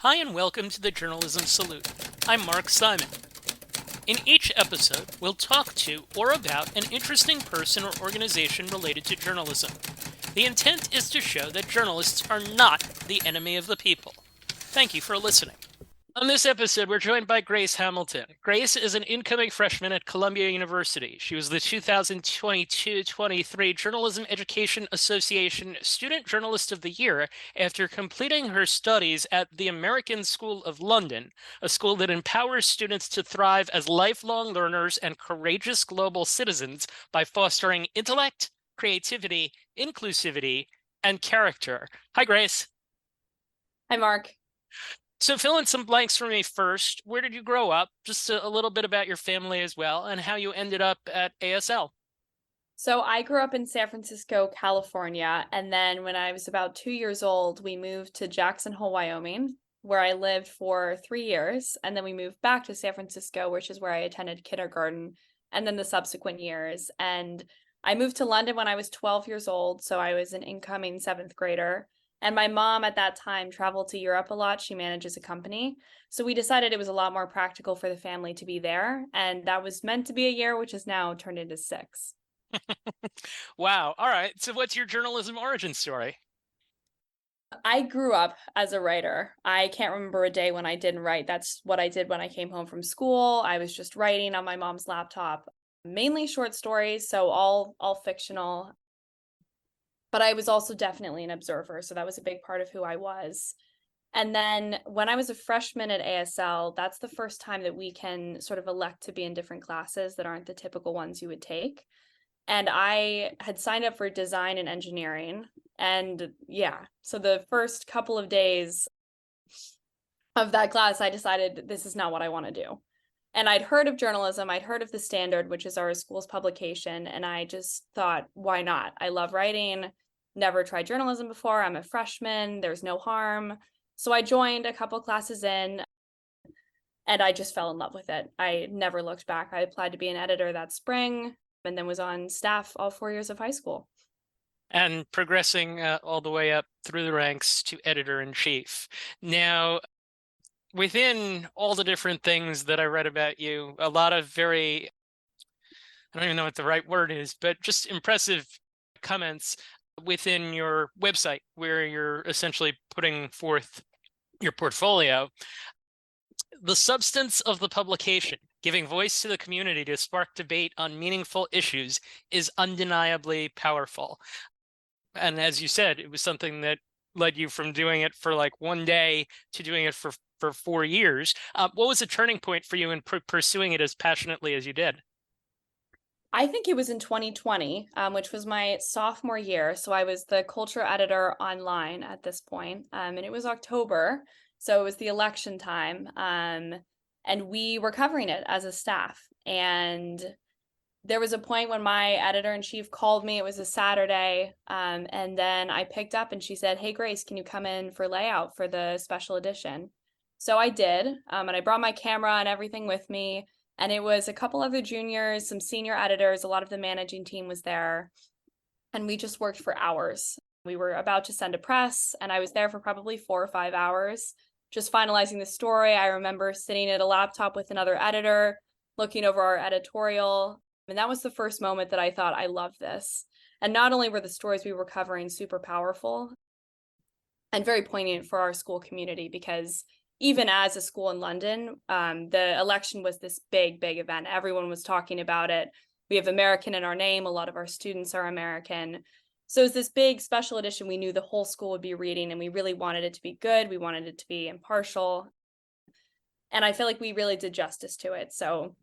Hi and welcome to the Journalism Salute. I'm Mark Simon. In each episode, we'll talk to or about an interesting person or organization related to journalism. The intent is to show that journalists are not the enemy of the people. Thank you for listening. On this episode, we're joined by Grace Hamilton. Grace is an incoming freshman at Columbia University. She was the 2022-23 Journalism Education Association Student Journalist of the Year after completing her studies at the American School of London, a school that empowers students to thrive as lifelong learners and courageous global citizens by fostering intellect, creativity, inclusivity, and character. Hi, Grace. Hi, Mark. So fill in some blanks for me first. Where did you grow up? Just a little bit about your family as well, and how you ended up at ASL. So I grew up in San Francisco, California, and then when I was about 2 years old, we moved to Jackson Hole, Wyoming, where I lived for 3 years, and then we moved back to San Francisco, which is where I attended kindergarten, and then the subsequent years. And I moved to London when I was 12 years old, so I was an incoming seventh grader. And my mom at that time traveled to Europe a lot. She manages a company. So we decided it was a lot more practical for the family to be there. And that was meant to be a year, which has now turned into 6. Wow. All right. So what's your journalism origin story? I grew up as a writer. I can't remember a day when I didn't write. That's what I did when I came home from school. I was just writing on my mom's laptop, mainly short stories, so all fictional. But I was also definitely an observer, so that was a big part of who I was. And then when I was a freshman at ASL, that's the first time that we can sort of elect to be in different classes that aren't the typical ones you would take. And I had signed up for design and engineering. And yeah, so the first couple of days of that class, I decided this is not what I want to do. And I'd heard of journalism, I'd heard of The Standard, which is our school's publication, and I just thought, why not? I love writing, never tried journalism before, I'm a freshman, there's no harm. So I joined a couple classes in, and I just fell in love with it. I never looked back. I applied to be an editor that spring and then was on staff all 4 years of high school. And progressing all the way up through the ranks to editor-in-chief. Now, within all the different things that I read about you, a lot of very, I don't even know what the right word is, but just impressive comments within your website where you're essentially putting forth your portfolio. The substance of the publication, giving voice to the community to spark debate on meaningful issues, is undeniably powerful. And as you said, it was something that led you from doing it for like one day to doing it for 4 years. What was the turning point for you in pursuing it as passionately as you did? I think it was in 2020, which was my sophomore year. So I was the culture editor online at this point, and it was October. So it was the election time, and we were covering it as a staff. And there was a point when my editor-in-chief called me. It was a Saturday, and then I picked up and she said, "Hey, Grace, can you come in for layout for the special edition?" So I did, and I brought my camera and everything with me. And it was a couple other juniors, some senior editors, a lot of the managing team was there. And we just worked for hours. We were about to send a press, and I was there for probably 4 or 5 hours, just finalizing the story. I remember sitting at a laptop with another editor, looking over our editorial. And that was the first moment that I thought, I love this. And not only were the stories we were covering super powerful and very poignant for our school community, because even as a school in London, the election was this big event. Everyone was talking about it. We have American in our name. A lot of our students are American. So it was this big special edition we knew the whole school would be reading, and we really wanted it to be good. We wanted it to be impartial. And I feel like we really did justice to it. So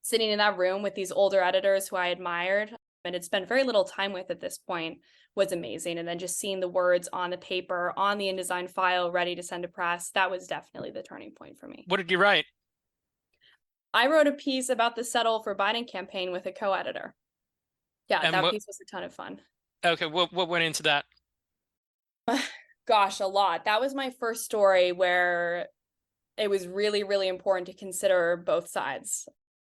sitting in that room with these older editors who I admired and had spent very little time with at this point was amazing. And then just seeing the words on the paper, on the InDesign file, ready to send to press, that was definitely the turning point for me. What did you write? I wrote a piece about the Settle for Biden campaign with a co-editor. Yeah, And that piece was a ton of fun. okay, what went into that? Gosh, a lot. That was my first story where it was really important to consider both sides,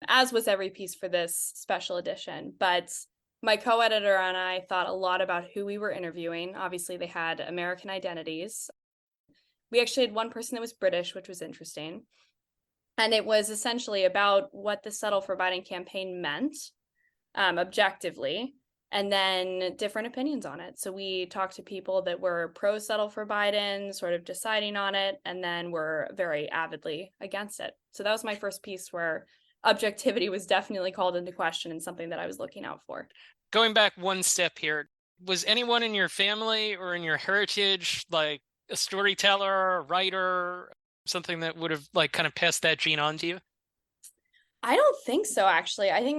as was every piece for this special edition. But my co-editor and I thought a lot about who we were interviewing. Obviously, they had American identities. We actually had one person that was British, which was interesting. And it was essentially about what the Settle for Biden campaign meant, objectively, and then different opinions on it. So we talked to people that were pro Settle for Biden, sort of deciding on it, and then were very avidly against it. So that was my first piece where objectivity was definitely called into question and something that I was looking out for. Going back one step here, was anyone in your family or in your heritage like a storyteller, a writer, something that would have like kind of passed that gene on to you? I don't think so, actually. I think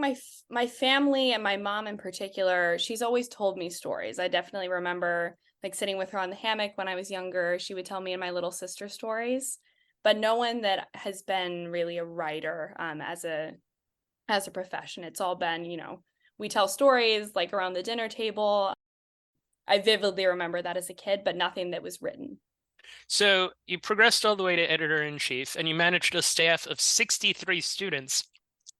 my family and my mom in particular, she's always told me stories. I definitely remember like sitting with her on the hammock when I was younger. She would tell me and my little sister stories, but no one that has been really a writer as a profession. It's all been, we tell stories like around the dinner table. I vividly remember that as a kid, but nothing that was written. So you progressed all the way to editor-in-chief, and you managed a staff of 63 students.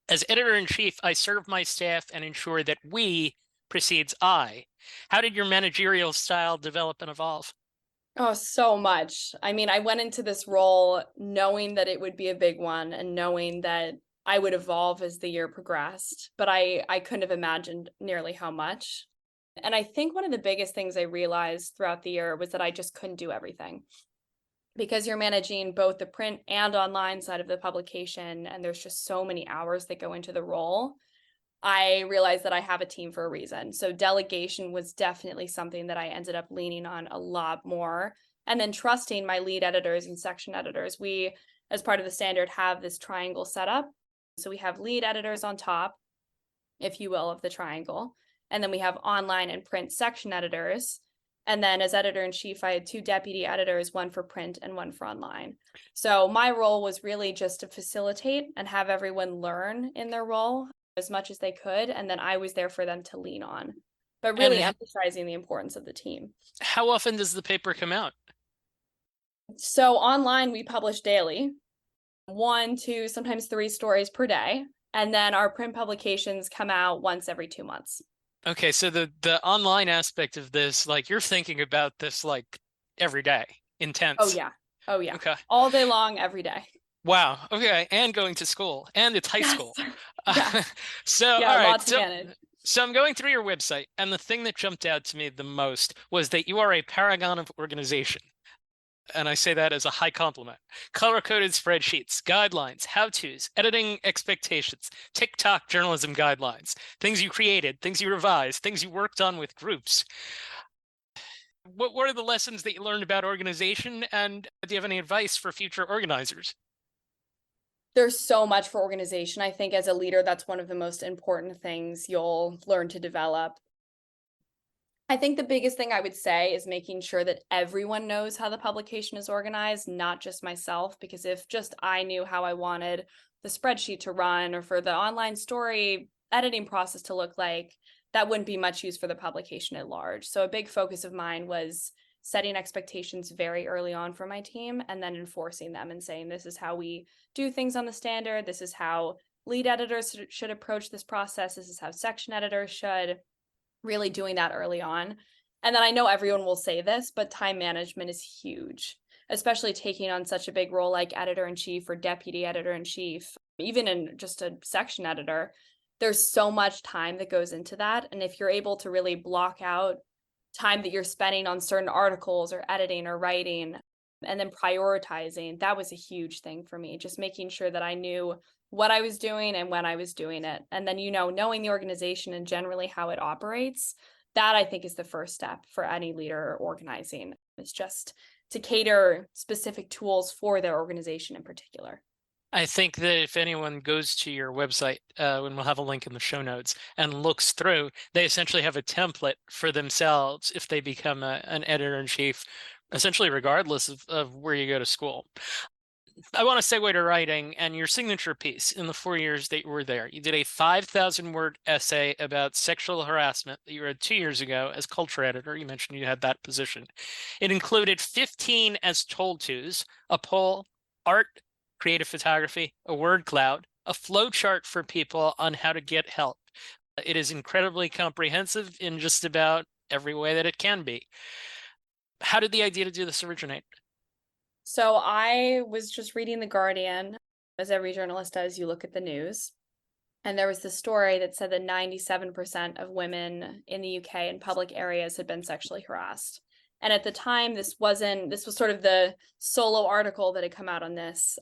As editor-in-chief, I serve my staff and ensure that we precedes I. How did your managerial style develop and evolve? Oh, so much. I mean, I went into this role knowing that it would be a big one and knowing that I would evolve as the year progressed, but I couldn't have imagined nearly how much. And I think one of the biggest things I realized throughout the year was that I just couldn't do everything because you're managing both the print and online side of the publication, and there's just so many hours that go into the role. I realized that I have a team for a reason. So delegation was definitely something that I ended up leaning on a lot more. And then trusting my lead editors and section editors. We, as part of the standard, have this triangle set up. So we have lead editors on top, if you will, of the triangle. And then we have online and print section editors. And then as editor in chief, I had two deputy editors, one for print and one for online. So my role was really just to facilitate and have everyone learn in their role as much as they could. And then I was there for them to lean on, but really And emphasizing the importance of the team. how often does the paper come out? So online, we publish daily, 1, 2, sometimes 3 stories per day. And then our print publications come out once every 2 months. Okay, so the online aspect of this, like you're thinking about this like every day, Oh, intense. yeah. Oh, yeah. Okay. All day long, every day. Wow. Okay. And going to school, and it's high Yes. school. Yes. So, Yeah. all A right. lot to manage. So I'm going through your website, and the thing that jumped out to me the most was that you are a paragon of organization. And I say that as a high compliment. Color-coded spreadsheets, guidelines, how-tos, editing expectations, TikTok journalism guidelines, things you created, things you revised, things you worked on with groups. What are the lessons that you learned about organization, and do you have any advice for future organizers? There's so much for organization. I think as a leader, that's one of the most important things you'll learn to develop. I think the biggest thing I would say is making sure that everyone knows how the publication is organized, not just myself, because if just I knew how I wanted the spreadsheet to run or for the online story editing process to look like, that wouldn't be much use for the publication at large. So a big focus of mine was setting expectations very early on for my team and then enforcing them and saying, this is how we do things on the standard. This is how lead editors should approach this process. This is how section editors should, really doing that early on. And then I know everyone will say this, but time management is huge, especially taking on such a big role like editor in chief or deputy editor in chief, even in just a section editor. There's so much time that goes into that. And if you're able to really block out time that you're spending on certain articles or editing or writing and then prioritizing, that was a huge thing for me, just making sure that I knew what I was doing and when I was doing it. And then, knowing the organization and generally how it operates, that I think is the first step for any leader organizing. It's just to cater specific tools for their organization in particular. I think that if anyone goes to your website, and we'll have a link in the show notes, and looks through, they essentially have a template for themselves if they become an editor-in-chief, essentially regardless of where you go to school. I want to segue to writing and your signature piece in the 4 years that you were there. You did a 5,000-word essay about sexual harassment that you read 2 years ago as culture editor. You mentioned you had that position. It included 15 as told tos, a poll, art, creative photography, a word cloud, a flow chart for people on how to get help. It is incredibly comprehensive in just about every way that it can be. How did the idea to do this originate? So I was just reading The Guardian, as every journalist does, you look at the news. And there was this story that said that 97% of women in the UK in public areas had been sexually harassed. And at the time, this was sort of the solo article that had come out on this.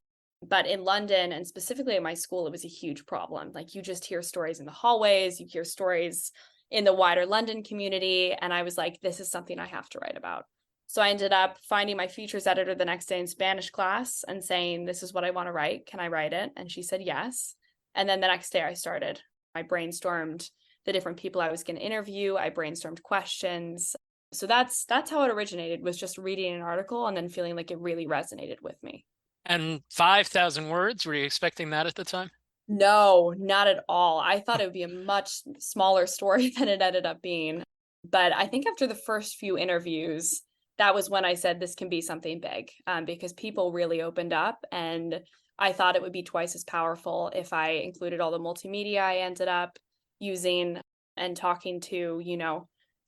But in London, and specifically at my school, it was a huge problem. Like, you just hear stories in the hallways, you hear stories in the wider London community. And I was like, this is something I have to write about. So I ended up finding my features editor the next day in Spanish class and saying, this is what I want to write. Can I write it? And she said yes. And then the next day I started. I brainstormed the different people I was going to interview. I brainstormed questions. So that's how it originated, was just reading an article and then feeling like it really resonated with me. And 5,000 words, were you expecting that at the time? No, not at all. I thought it would be a much smaller story than it ended up being. But I think after the first few interviews, that was when I said this can be something big, because people really opened up. And I thought it would be twice as powerful if I included all the multimedia I ended up using and talking to,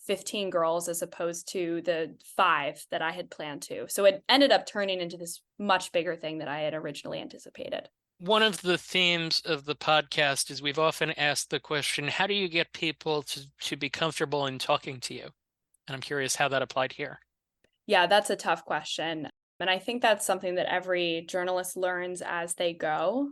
15 girls as opposed to the 5 that I had planned to. So it ended up turning into this much bigger thing that I had originally anticipated. One of the themes of the podcast is we've often asked the question, how do you get people to be comfortable in talking to you? And I'm curious how that applied here. Yeah, that's a tough question. And I think that's something that every journalist learns as they go.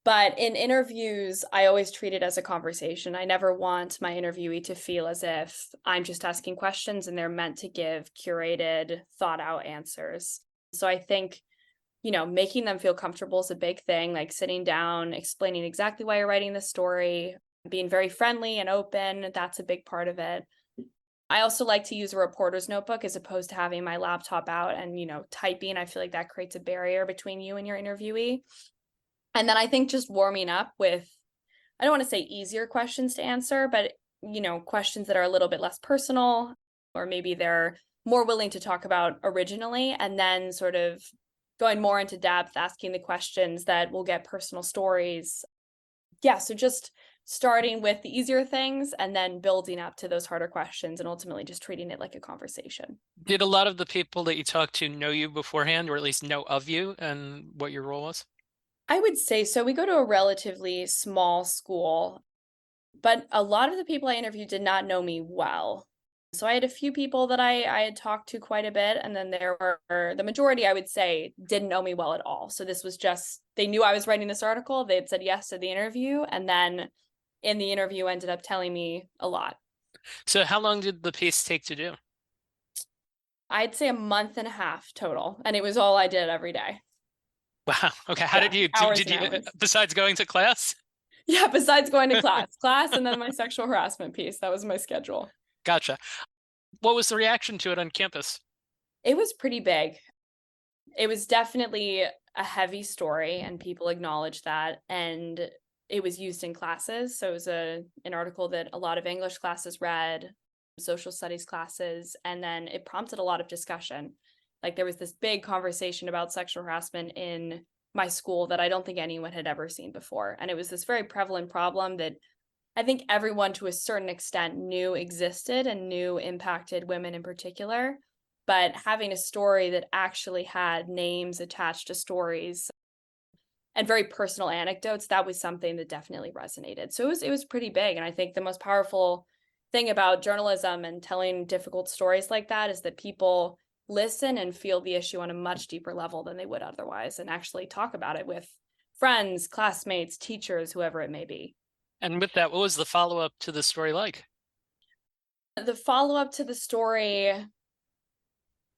But in interviews, I always treat it as a conversation. I never want my interviewee to feel as if I'm just asking questions and they're meant to give curated, thought out answers. So I think, making them feel comfortable is a big thing, like sitting down, explaining exactly why you're writing the story, being very friendly and open. That's a big part of it. I also like to use a reporter's notebook as opposed to having my laptop out and, typing. I feel like that creates a barrier between you and your interviewee. And then I think just warming up with, I don't want to say easier questions to answer, but, questions that are a little bit less personal, or maybe they're more willing to talk about originally, and then sort of going more into depth, asking the questions that will get personal stories. Yeah, so just starting with the easier things and then building up to those harder questions and ultimately just treating it like a conversation. Did a lot of the people that you talked to know you beforehand, or at least know of you and what your role was? I would say so. We go to a relatively small school, but a lot of the people I interviewed did not know me well. So I had a few people that I had talked to quite a bit, and then there were the majority, I would say, didn't know me well at all. So this was just, they knew I was writing this article, they had said yes to the interview, and then in the interview ended up telling me a lot. So how long did the piece take to do? I'd say a month and a half total, and it was all I did every day. Wow. Okay. How Yeah, did you hours did and you hours. besides going to class? Yeah, besides going to class, and then my sexual harassment piece. That was my schedule. Gotcha. What was the reaction to it on campus? It was pretty big. It was definitely a heavy story, and people acknowledged that, and it was used in classes. So it was an article that a lot of English classes read, social studies classes, and then it prompted a lot of discussion. Like, there was this big conversation about sexual harassment in my school that I don't think anyone had ever seen before. And it was this very prevalent problem that I think everyone to a certain extent knew existed and knew impacted women in particular. But having a story that actually had names attached to stories and very personal anecdotes, that was something that definitely resonated. So it was pretty big. And I think the most powerful thing about journalism and telling difficult stories like that is that people listen and feel the issue on a much deeper level than they would otherwise, and actually talk about it with friends, classmates, teachers, whoever it may be. And with that, what was the follow-up to the story like? The follow-up to the story,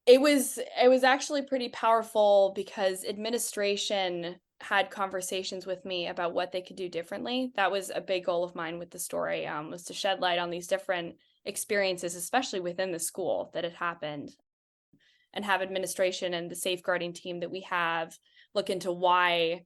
it was actually pretty powerful because administration had conversations with me about what they could do differently. That was a big goal of mine with the story, was to shed light on these different experiences, especially within the school, that had happened, and have administration and the safeguarding team that we have look into why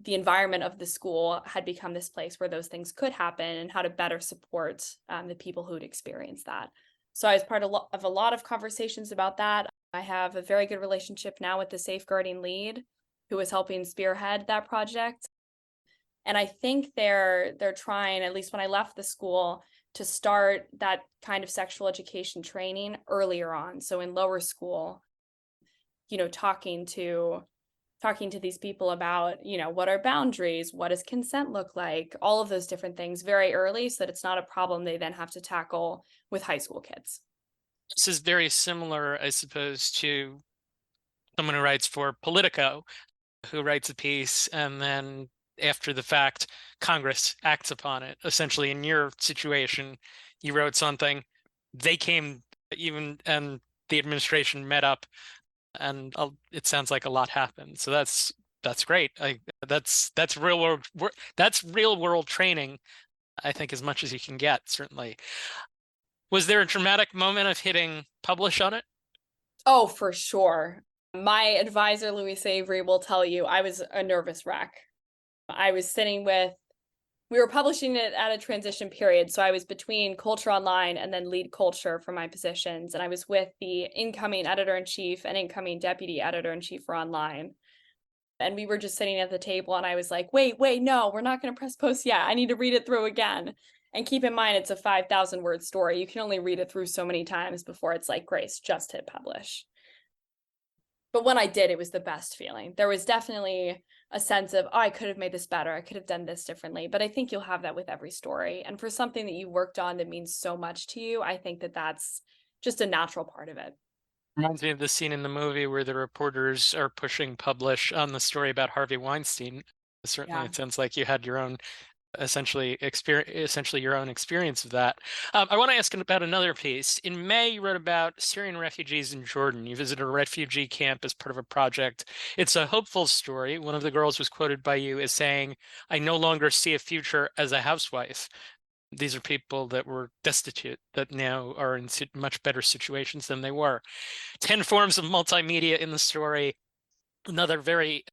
the environment of the school had become this place where those things could happen, and how to better support the people who'd experienced that. So I was part of a lot of conversations about that. I have a very good relationship now with the safeguarding lead who is helping spearhead that project. And I think they're trying, at least when I left the school, to start that kind of sexual education training earlier on. So in lower school, talking to these people about, what are boundaries, what does consent look like, all of those different things very early so that it's not a problem they then have to tackle with high school kids. This is very similar, I suppose, to someone who writes for Politico, who writes a piece and then after the fact, Congress acts upon it. Essentially, in your situation, you wrote something, they came even, and the administration met up, and it sounds like a lot happened. So that's great. That's real world. That's real world training. I think as much as you can get, certainly. Was there a dramatic moment of hitting publish on it? Oh, for sure. My advisor, Louise Avery, will tell you I was a nervous wreck. I was sitting with, we were publishing it at a transition period. So I was between Culture Online and then lead culture for my positions. And I was with the incoming editor in chief and incoming deputy editor in chief for online. And we were just sitting at the table and I was like, wait, no, we're not going to press post yet. I need to read it through again. And keep in mind, it's a 5,000 word story. You can only read it through so many times before it's like, Grace, just hit publish. But when I did, it was the best feeling. There was definitely a sense of, oh, I could have made this better. I could have done this differently. But I think you'll have that with every story. And for something that you worked on that means so much to you, I think that that's just a natural part of it. Reminds me of the scene in the movie where the reporters are pushing publish on the story about Harvey Weinstein. Certainly, Yeah. it sounds like you had your own essentially your own experience of that. I want to ask about another piece. In May, you wrote about Syrian refugees in Jordan. You visited a refugee camp as part of a project. It's a hopeful story. One of the girls was quoted by you as saying, "I no longer see a future as a housewife." These are people that were destitute that now are in much better situations than they were. 10 forms of multimedia in the story. Another very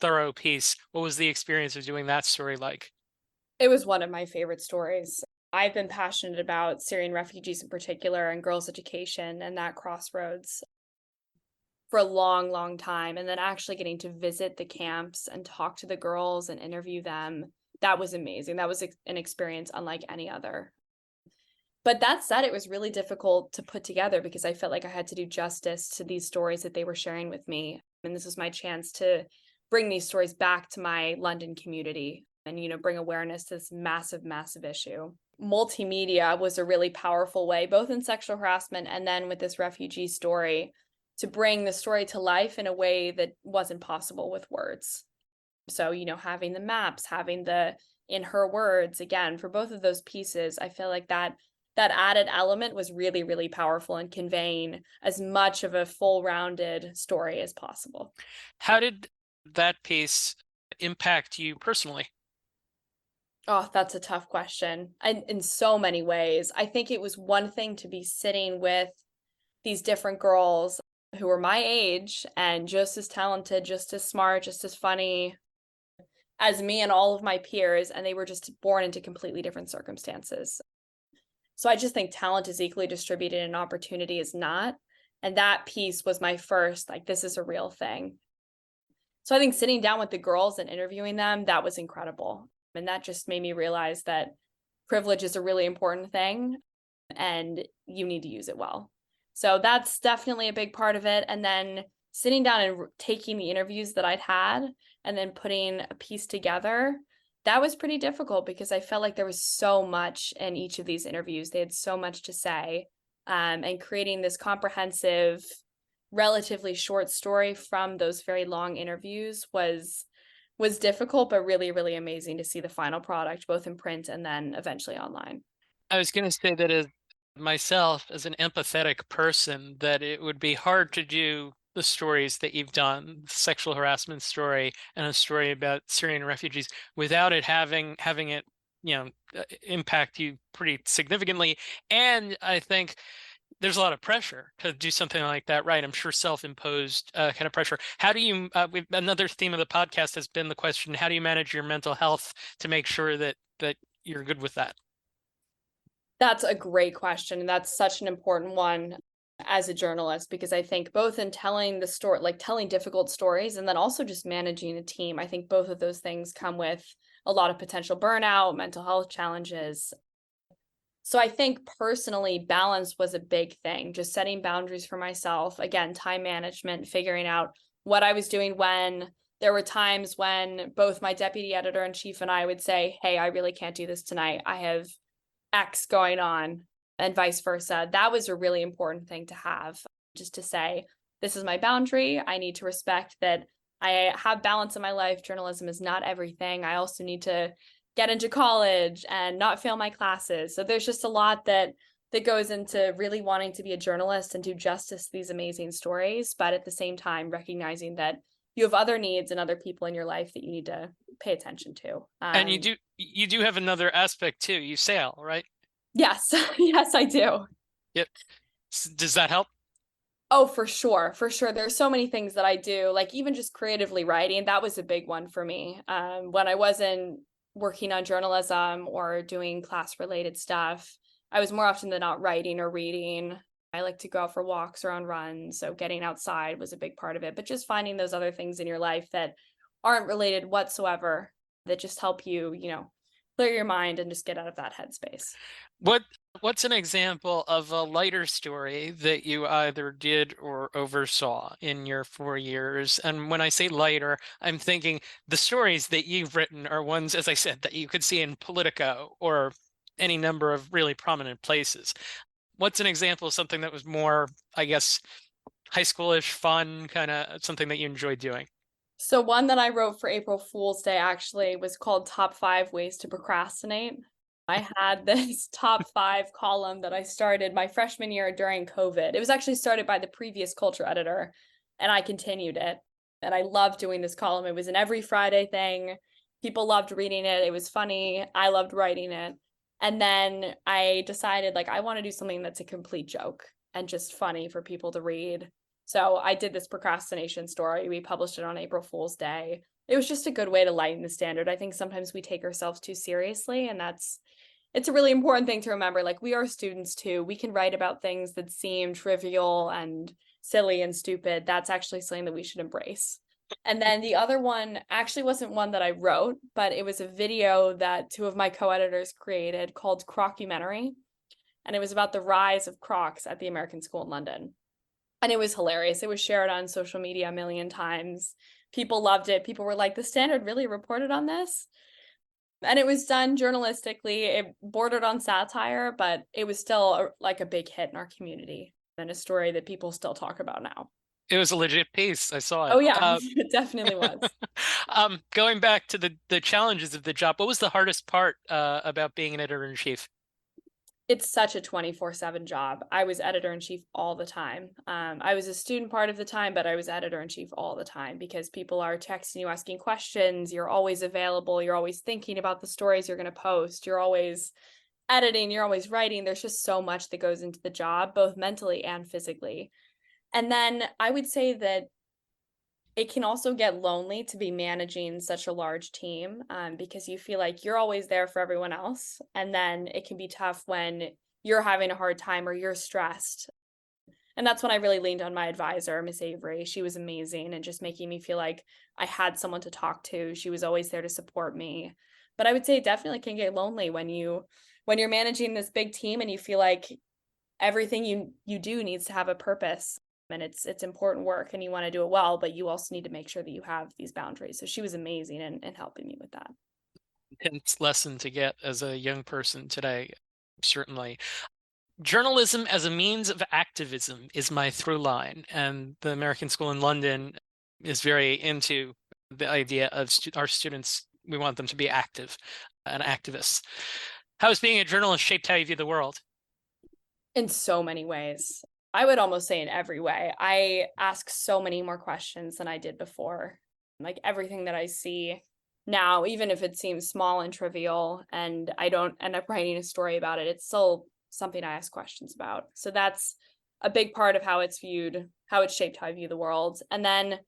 thorough piece. What was the experience of doing that story like? It was one of my favorite stories. I've been passionate about Syrian refugees in particular and girls' education and that crossroads for a long, long time. And then actually getting to visit the camps and talk to the girls and interview them, that was amazing. That was an experience unlike any other. But that said, it was really difficult to put together because I felt like I had to do justice to these stories that they were sharing with me. And this was my chance to bring these stories back to my London community and, bring awareness to this massive, massive issue. Multimedia was a really powerful way, both in sexual harassment and then with this refugee story, to bring the story to life in a way that wasn't possible with words. So, having the maps, having the in her words, again, for both of those pieces, I feel like that added element was really, really powerful in conveying as much of a full-rounded story as possible. How did that piece impact you personally? Oh, that's a tough question. And in so many ways, I think it was one thing to be sitting with these different girls who were my age and just as talented, just as smart, just as funny as me and all of my peers, and they were just born into completely different circumstances. So I just think talent is equally distributed and opportunity is not. And that piece was my first, like, this is a real thing. So I think sitting down with the girls and interviewing them, that was incredible. And that just made me realize that privilege is a really important thing and you need to use it well. So that's definitely a big part of it. And then sitting down and taking the interviews that I'd had and then putting a piece together, that was pretty difficult because I felt like there was so much in each of these interviews. They had so much to say. And creating this comprehensive, relatively short story from those very long interviews was difficult, but really, really amazing to see the final product, both in print and then eventually online. I was going to say that as myself, as an empathetic person, that it would be hard to do the stories that you've done, the sexual harassment story and a story about Syrian refugees, without it having it, impact you pretty significantly. And I think there's a lot of pressure to do something like that, right? I'm sure self-imposed kind of pressure. How do you, another theme of the podcast has been the question, how do you manage your mental health to make sure that you're good with that? That's a great question. And that's such an important one as a journalist, because I think both in telling the story, like telling difficult stories, and then also just managing a team, I think both of those things come with a lot of potential burnout, mental health challenges. So I think personally, balance was a big thing, just setting boundaries for myself. Again, time management, figuring out what I was doing when. There were times when both my deputy editor in chief and I would say, hey, I really can't do this tonight. I have X going on, and vice versa. That was a really important thing to have, just to say, this is my boundary. I need to respect that I have balance in my life. Journalism is not everything. I also need to get into college and not fail my classes. So there's just a lot that goes into really wanting to be a journalist and do justice to these amazing stories, but at the same time recognizing that you have other needs and other people in your life that you need to pay attention to. And you do have another aspect too. You sail, right? Yes, yes, I do. Yep. Does that help? Oh, for sure. For sure. There's so many things that I do, like even just creatively writing. That was a big one for me. When I wasn't working on journalism or doing class related stuff, I was more often than not writing or reading. I like to go out for walks or on runs. So getting outside was a big part of it, but just finding those other things in your life that aren't related whatsoever that just help you, clear your mind and just get out of that headspace. What what's an example of a lighter story that you either did or oversaw in your 4 years? And when I say lighter, I'm thinking the stories that you've written are ones, as I said, that you could see in Politico or any number of really prominent places. What's an example of something that was more, I guess, high schoolish, fun, kind of something that you enjoyed doing? So one that I wrote for April Fool's Day actually was called Top 5 Ways to Procrastinate. I had this top 5 column that I started my freshman year during COVID. It was actually started by the previous culture editor, and I continued it. And I loved doing this column. It was an every Friday thing. People loved reading it. It was funny. I loved writing it. And then I decided like I want to do something that's a complete joke and just funny for people to read. So I did this procrastination story. We published it on April Fool's Day. It was just a good way to lighten the standard. I think sometimes we take ourselves too seriously, and it's a really important thing to remember. Like, we are students too. We can write about things that seem trivial and silly and stupid. That's actually something that we should embrace. And then the other one actually wasn't one that I wrote, but it was a video that two of my co-editors created called Crockumentary. And it was about the rise of Crocs at the American School in London. And it was hilarious. It was shared on social media a million times. People loved it. People were like, the Standard really reported on this? And it was done journalistically. It bordered on satire, but it was still like a big hit in our community and a story that people still talk about now. It was a legit piece. I saw it. Oh yeah, it definitely was. Going back to the challenges of the job, what was the hardest part about being an editor in chief? It's such a 24/7 job. I was editor in chief all the time. I was a student part of the time, but I was editor in chief all the time because people are texting you, asking questions. You're always available. You're always thinking about the stories you're going to post. You're always editing. You're always writing. There's just so much that goes into the job, both mentally and physically. And then I would say that it can also get lonely to be managing such a large team, because you feel like you're always there for everyone else. And then it can be tough when you're having a hard time or you're stressed. And that's when I really leaned on my advisor, Miss Avery. She was amazing and just making me feel like I had someone to talk to. She was always there to support me. But I would say it definitely can get lonely when you're managing this big team and you feel like everything you do needs to have a purpose, and it's important work and you want to do it well, but you also need to make sure that you have these boundaries. So she was amazing in helping me with that. Intense lesson to get as a young person today, certainly. Journalism as a means of activism is my through line, and the American School in London is very into the idea of our students. We want them to be active and activists. How has being a journalist shaped how you view the world? In so many ways. I would almost say in every way. I ask so many more questions than I did before. Like everything that I see now, even if it seems small and trivial and I don't end up writing a story about it, it's still something I ask questions about. So that's a big part of how it's viewed, how it's shaped how I view the world. And then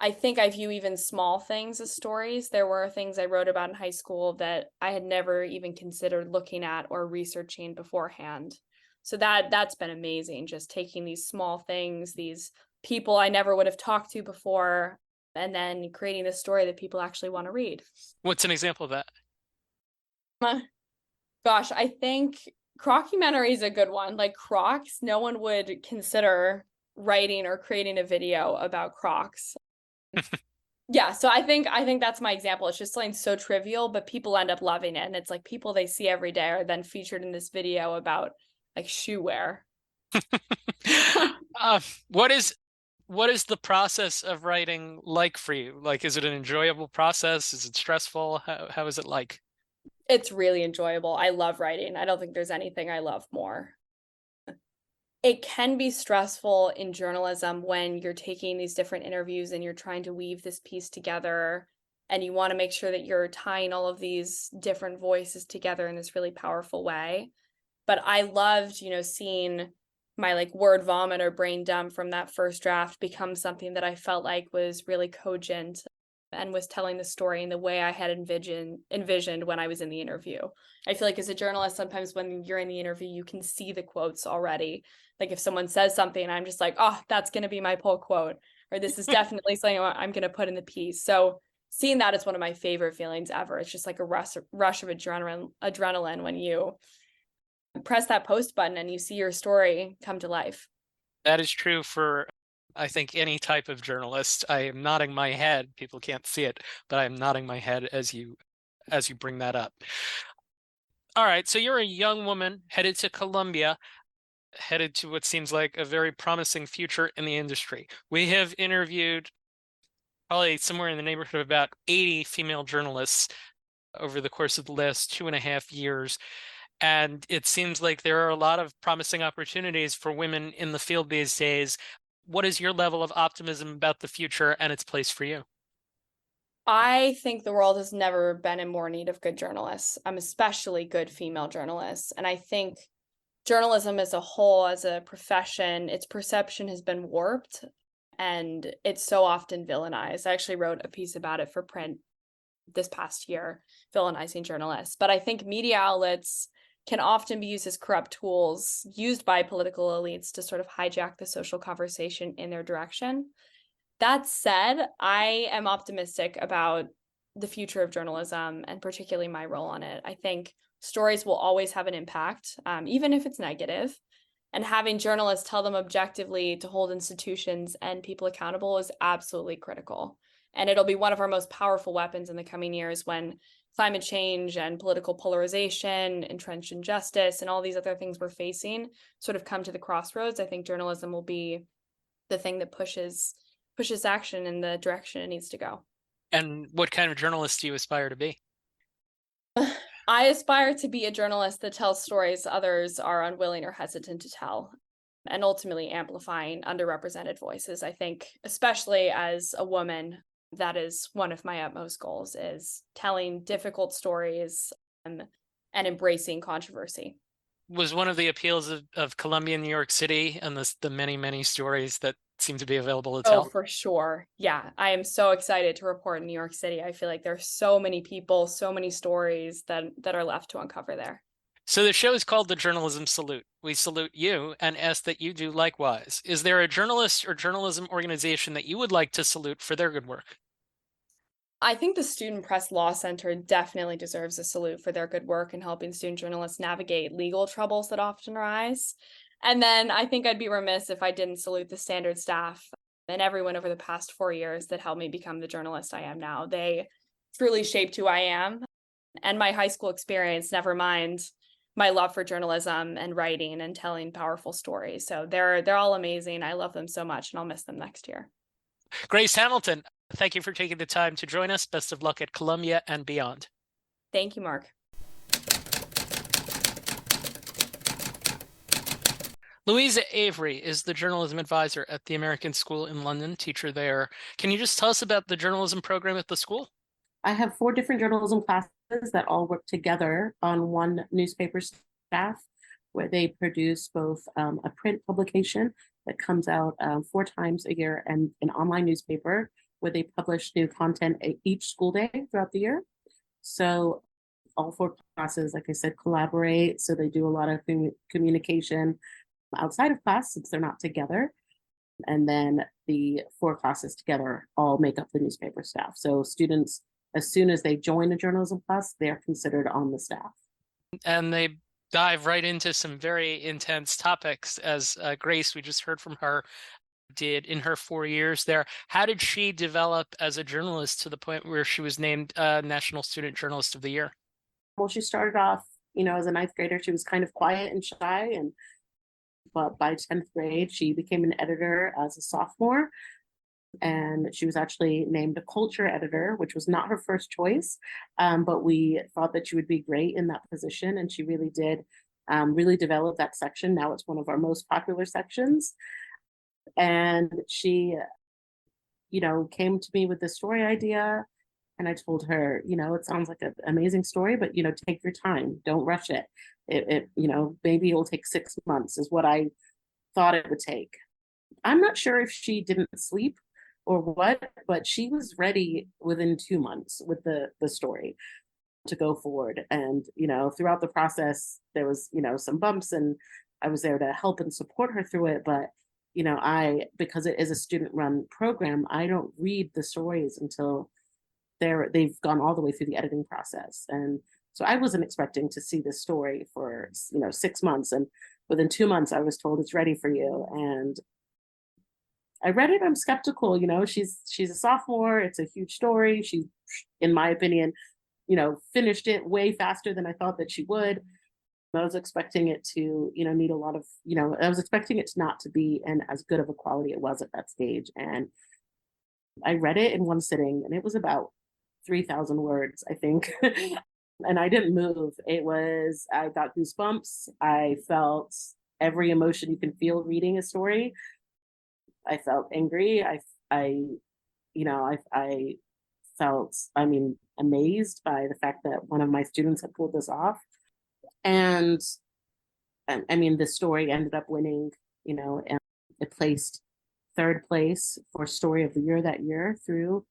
I think I view even small things as stories. There were things I wrote about in high school that I had never even considered looking at or researching beforehand. So that's been amazing, just taking these small things, these people I never would have talked to before, and then creating this story that people actually want to read. What's an example of that? Gosh, I think Crockumentary is a good one. Like Crocs, no one would consider writing or creating a video about Crocs. Yeah, so I think that's my example. It's just something so trivial, but people end up loving it. And it's like people they see every day are then featured in this video about like shoe wear. Uh, what is the process of writing like for you? Like, is it an enjoyable process? Is it stressful? How is it like? It's really enjoyable. I love writing. I don't think there's anything I love more. It can be stressful in journalism when you're taking these different interviews and you're trying to weave this piece together and you want to make sure that you're tying all of these different voices together in this really powerful way. But I loved, seeing my like word vomit or brain dump from that first draft become something that I felt like was really cogent and was telling the story in the way I had envisioned when I was in the interview. I feel like as a journalist, sometimes when you're in the interview, you can see the quotes already. Like if someone says something, I'm just like, oh, that's going to be my pull quote, or this is definitely something I'm going to put in the piece. So seeing that is one of my favorite feelings ever. It's just like a rush of adrenaline when you press that post button and you see your story come to life. That is true for, I think, any type of journalist. I am nodding my head. People can't see it, but I am nodding my head as you bring that up. All right, so you're a young woman headed to Columbia, headed to what seems like a very promising future in the industry. We have interviewed probably somewhere in the neighborhood of about 80 female journalists over the course of the last 2.5 years. And it seems like there are a lot of promising opportunities for women in the field these days. What is your level of optimism about the future and its place for you? I think the world has never been in more need of good journalists, especially good female journalists. And I think journalism as a whole, as a profession, its perception has been warped and it's so often villainized. I actually wrote a piece about it for print this past year, villainizing journalists. But I think media outlets can often be used as corrupt tools used by political elites to sort of hijack the social conversation in their direction. That said, I am optimistic about the future of journalism and particularly my role on it. I think stories will always have an impact, even if it's negative. And having journalists tell them objectively to hold institutions and people accountable is absolutely critical. And it'll be one of our most powerful weapons in the coming years when climate change and political polarization, entrenched injustice, and all these other things we're facing sort of come to the crossroads. I think journalism will be the thing that pushes action in the direction it needs to go. And what kind of journalist do you aspire to be? I aspire to be a journalist that tells stories others are unwilling or hesitant to tell, and ultimately amplifying underrepresented voices. I think, especially as a woman, that is one of my utmost goals, is telling difficult stories and embracing controversy. Was one of the appeals of Columbia, New York City, and the many, many stories that seem to be available to Oh, tell? for sure. Yeah, I am so excited to report in New York City. I feel like there's so many people, so many stories that are left to uncover there. So the show is called The Journalism Salute. We salute you and ask that you do likewise. Is there a journalist or journalism organization that you would like to salute for their good work? I think the Student Press Law Center definitely deserves a salute for their good work in helping student journalists navigate legal troubles that often arise. And then I think I'd be remiss if I didn't salute the Standard staff and everyone over the past 4 years that helped me become the journalist I am now. They truly shaped who I am. And my high school experience, never mind my love for journalism and writing and telling powerful stories. So they're all amazing. I love them so much, and I'll miss them next year. Grace Hamilton, thank you for taking the time to join us. Best of luck at Columbia and beyond. Thank you, Mark. Louisa Avery is the journalism advisor at the American School in London, teacher there. Can you just tell us about the journalism program at the school? I have 4 different journalism classes that all work together on one newspaper staff, where they produce both a print publication that comes out 4 times a year and an online newspaper where they publish new content each school day throughout the year. So all 4 classes, like I said, collaborate. So they do a lot of communication outside of class since they're not together. And then the 4 classes together all make up the newspaper staff. So students, as soon as they join a journalism class, they're considered on the staff. And they dive right into some very intense topics, as Grace, we just heard from her, did in her 4 years there. How did she develop as a journalist to the point where she was named National Student Journalist of the Year? Well, she started off, as a ninth grader, she was kind of quiet and shy, and but by 10th grade, she became an editor as a sophomore. And she was actually named a culture editor, which was not her first choice, but we thought that she would be great in that position, and she really did really develop that section. Now it's one of our most popular sections. And she, came to me with this story idea, and I told her, it sounds like an amazing story, but take your time, don't rush it. Maybe it'll take 6 months, is what I thought it would take. I'm not sure if she didn't sleep or what, but she was ready within 2 months with the story to go forward. And throughout the process, there was some bumps, and I was there to help and support her through it. But because it is a student-run program, I don't read the stories until they've gone all the way through the editing process. And so I wasn't expecting to see this story for 6 months, and within 2 months I was told it's ready for you. And I read it. I'm skeptical. She's a sophomore. It's a huge story. She, in my opinion, finished it way faster than I thought that she would. I was expecting it to, need a lot of, I was expecting it to not to be as good of a quality it was at that stage. And I read it in one sitting, and it was about 3,000 words, I think. And I didn't move. I got goosebumps. I felt every emotion you can feel reading a story. I felt angry. I felt, amazed by the fact that one of my students had pulled this off. And the story ended up winning, and it placed third place for story of the year that year through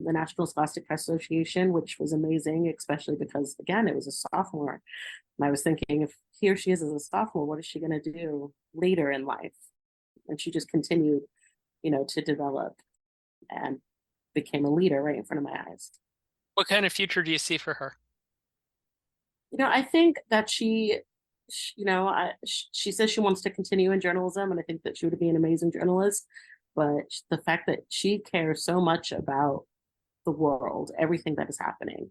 the National Scholastic Press Association, which was amazing, especially because, again, it was a sophomore. And I was thinking, if here she is as a sophomore, what is she going to do later in life? And she just continued, to develop and became a leader right in front of my eyes. What kind of future do you see for her? I think that she says she wants to continue in journalism, and I think that she would be an amazing journalist. But the fact that she cares so much about the world, everything that is happening,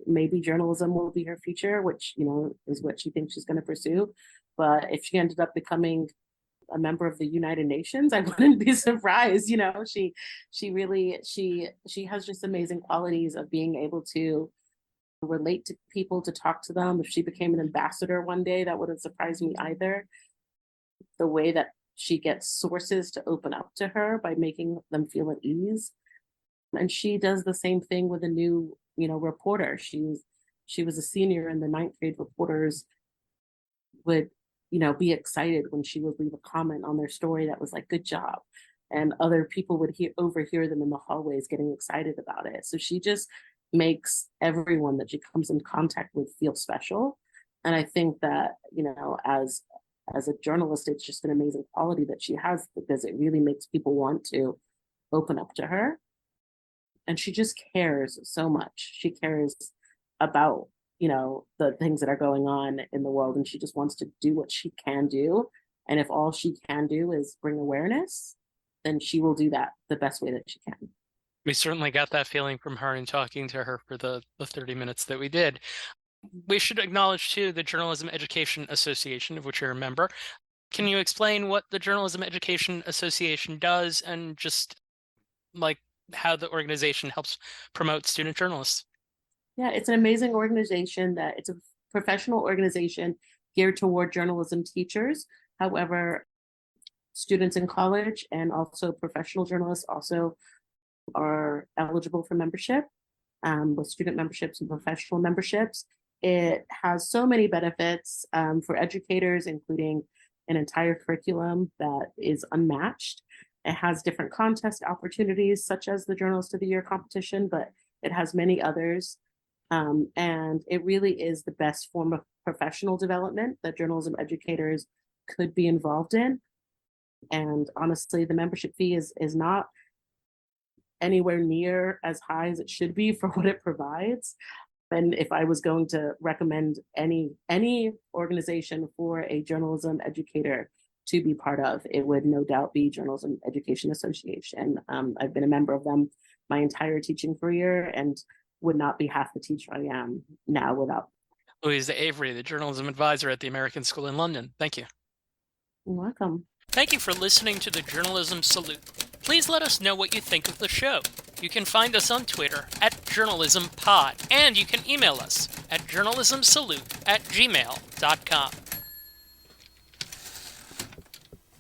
maybe journalism will be her future, which, is what she thinks she's going to pursue. But if she ended up becoming a member of the United Nations, I wouldn't be surprised. She really, she has just amazing qualities of being able to relate to people, to talk to them. If she became an ambassador one day, that wouldn't surprise me either. The way that she gets sources to open up to her by making them feel at ease. And she does the same thing with a new, reporter. She was a senior, and the ninth grade reporters would, be excited when she would leave a comment on their story that was like, good job. And other people would overhear them in the hallways getting excited about it. So she just makes everyone that she comes in contact with feel special. And I think that, as a journalist, it's just an amazing quality that she has, because it really makes people want to open up to her. And she just cares so much. She cares about, the things that are going on in the world, and she just wants to do what she can do. And if all she can do is bring awareness, then she will do that the best way that she can. We certainly got that feeling from her and talking to her for the 30 minutes that we did. We should acknowledge, too, the Journalism Education Association, of which you're a member. Can you explain what the Journalism Education Association does, and just like how the organization helps promote student journalists? Yeah, it's an amazing organization. It's a professional organization geared toward journalism teachers. However, students in college and also professional journalists also are eligible for membership, with student memberships and professional memberships. It has so many benefits for educators, including an entire curriculum that is unmatched. It has different contest opportunities, such as the Journalist of the Year competition, but it has many others. And it really is the best form of professional development that journalism educators could be involved in. And honestly, the membership fee is not anywhere near as high as it should be for what it provides. And if I was going to recommend any organization for a journalism educator to be part of, it would no doubt be Journalism Education Association. I've been a member of them my entire teaching career and would not be half the teacher I am now without. Louise Avery, the journalism advisor at the American School in London. Thank you. You're welcome. Thank you for listening to the Journalism Salute. Please let us know what you think of the show. You can find us on Twitter at JournalismPod, and you can email us at journalismsalute@gmail.com.